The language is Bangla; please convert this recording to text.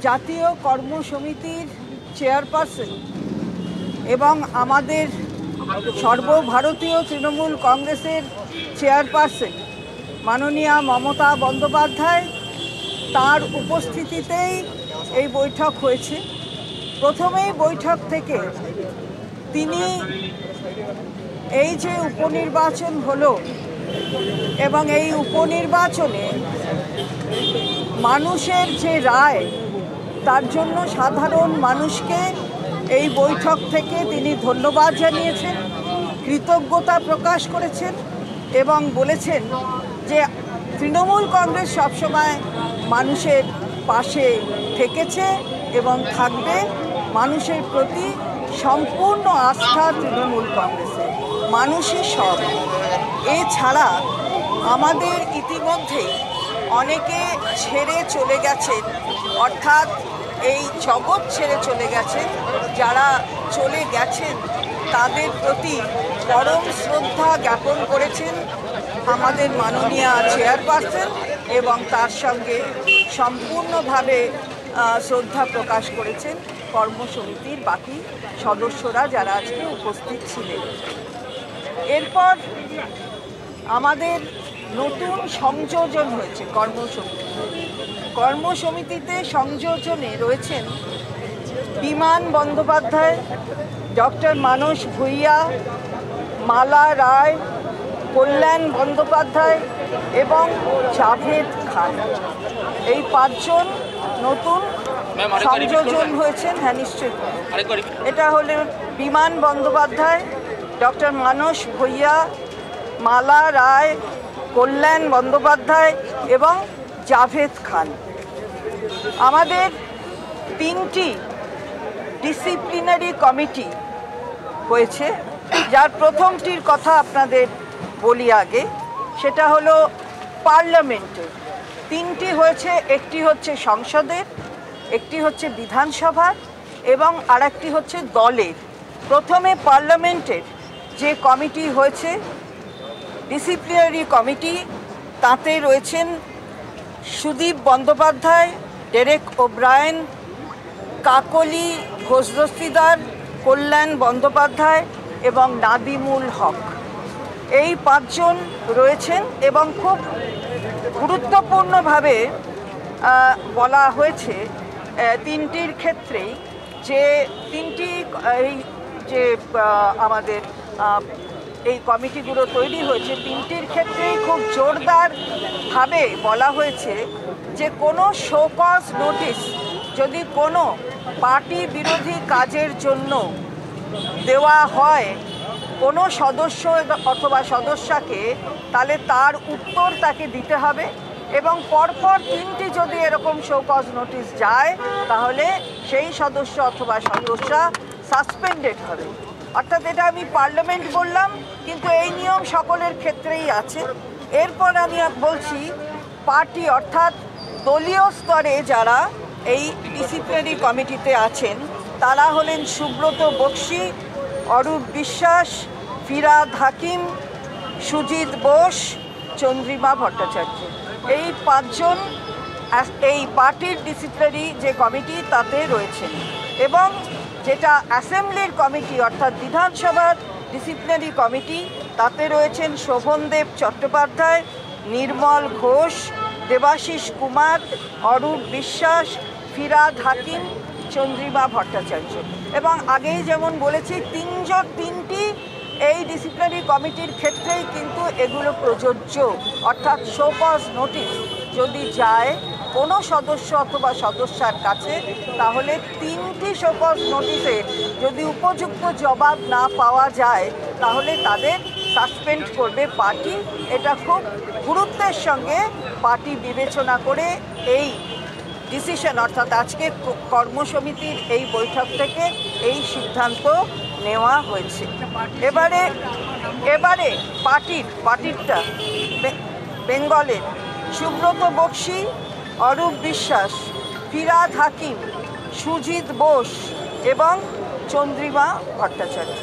জাতীয় কর্মসমিতির চেয়ারপারসন এবং আমাদের সর্বভারতীয় তৃণমূল কংগ্রেসের চেয়ারপারসন মাননীয়া মমতা বন্দ্যোপাধ্যায় তার উপস্থিতিতেই এই বৈঠক হয়েছে। প্রথমেই বৈঠক থেকে তিনি এই যে উপনির্বাচন হলো এবং এই উপনির্বাচনে মানুষের যে রায় তার জন্য সাধারণ মানুষকে এই বৈঠক থেকে তিনি ধন্যবাদ জানিয়েছেন, কৃতজ্ঞতা প্রকাশ করেছেন এবং বলেছেন যে তৃণমূল কংগ্রেস সবসময় মানুষের পাশে থেকেছে এবং থাকবে। মানুষের প্রতি সম্পূর্ণ আস্থা তৃণমূল কংগ্রেসের, মানুষই সব। এছাড়া আমাদের ইতিমধ্যেই অনেকে ছেড়ে চলে গেছেন, অর্থাৎ এই জগৎ ছেড়ে চলে গেছেন। যারা চলে গেছেন তাদের প্রতি পরম শ্রদ্ধা জ্ঞাপন করেছেন আমাদের মাননীয়া চেয়ারপারসন এবং তার সঙ্গে সম্পূর্ণভাবে শ্রদ্ধা প্রকাশ করেছেন কর্মসমিতির বাকি সদস্যরা যারা আজকে উপস্থিত ছিলেন। এরপর আমাদের নতুন সংযোজন হয়েছে কর্মসমিতিতে। সংযোজনে রয়েছেন বিমান বন্দ্যোপাধ্যায়, ডক্টর মানস ভূঁইয়া, মালা রায়, কল্যাণ বন্দ্যোপাধ্যায় এবং জাভেদ খান। এই পাঁচজন নতুন সংযোজন হয়েছেন। হ্যাঁ, নিশ্চয়ই। এটা হলো বিমান বন্দ্যোপাধ্যায়, ডক্টর মানস ভূঁইয়া, মালা রায়, কল্যাণ বন্দ্যোপাধ্যায় এবং জাভেদ খান। আমাদের 3টি ডিসিপ্লিনারি কমিটি হয়েছে, যার প্রথমটির কথা আপনাদের বলি আগে। সেটা হলো পার্লামেন্টের 3টি হয়েছে, একটি হচ্ছে সংসদের, একটি হচ্ছে বিধানসভার এবং আরেকটি হচ্ছে দলের। প্রথমে পার্লামেন্টের যে কমিটি হয়েছে ডিসিপ্লিনারি কমিটি, তাতে রয়েছেন সুদীপ বন্দ্যোপাধ্যায়, ডেরেক ওব্রায়েন, কাকলি ঘোষদস্তিদার, কল্যাণ বন্দ্যোপাধ্যায় এবং নাদিমুল হক। এই 5 জন রয়েছেন এবং খুব গুরুত্বপূর্ণভাবে বলা হয়েছে 3টির ক্ষেত্রেই যে 3টি এই যে আমাদের এই কমিটিগুলো তৈরি হয়েছে 3টির ক্ষেত্রেই খুব জোরদারভাবে বলা হয়েছে যে কোনো শো কজ নোটিশ যদি কোনো পার্টি বিরোধী কাজের জন্য দেওয়া হয় কোনো সদস্য অথবা সদস্যাকে, তাহলে তার উত্তর তাকে দিতে হবে এবং পরপর 3টি যদি এরকম শো কজ নোটিশ যায় তাহলে সেই সদস্য অথবা সদস্যা সাসপেন্ডেড হবে। অর্থাৎ এটা আমি পার্লামেন্ট বললাম, কিন্তু এই নিয়ম সকলের ক্ষেত্রেই আছে। এরপর আমি বলছি পার্টি অর্থাৎ দলীয় স্তরে যারা এই ডিসিপ্লিনারি কমিটিতে আছেন তারা হলেন সুব্রত বক্সী, অরূপ বিশ্বাস, ফিরাদ হাকিম, সুজিত বোস, চন্দ্রিমা ভট্টাচার্য। এই 5 জন এই পার্টির ডিসিপ্লিনারি যে কমিটি তাতে রয়েছেন। এবং যেটা অ্যাসেম্বলির কমিটি অর্থাৎ বিধানসভার ডিসিপ্লিনারি কমিটি, তাতে রয়েছেন শোভনদেব চট্টোপাধ্যায়, নির্মল ঘোষ, দেবাশিস কুমার, অরূপ বিশ্বাস, ফিরাদ হাকিম, চন্দ্রিমা ভট্টাচার্য। এবং আগেই যেমন বলেছি 3টি এই ডিসিপ্লিনারি কমিটির ক্ষেত্রেই কিন্তু এগুলো প্রযোজ্য। অর্থাৎ শো কজ নোটিশ যদি যায় কোনো সদস্য অথবা সদস্যার কাছে, তাহলে 3টি শো কজ নোটিশে যদি উপযুক্ত জবাব না পাওয়া যায় তাহলে তাদের সাসপেন্ড করবে পার্টি। এটা খুব গুরুত্বের সঙ্গে পার্টি বিবেচনা করে এই ডিসিশন অর্থাৎ আজকে কর্মসমিতির এই বৈঠক থেকে এই সিদ্ধান্ত নেওয়া হয়েছে। এবারে পার্টিরটা বেঙ্গলের সুব্রত বক্সী, অরূপ বিশ্বাস, ফিরাদ হাকিম, সুজিত বোস এবং চন্দ্রিমা ভট্টাচার্য।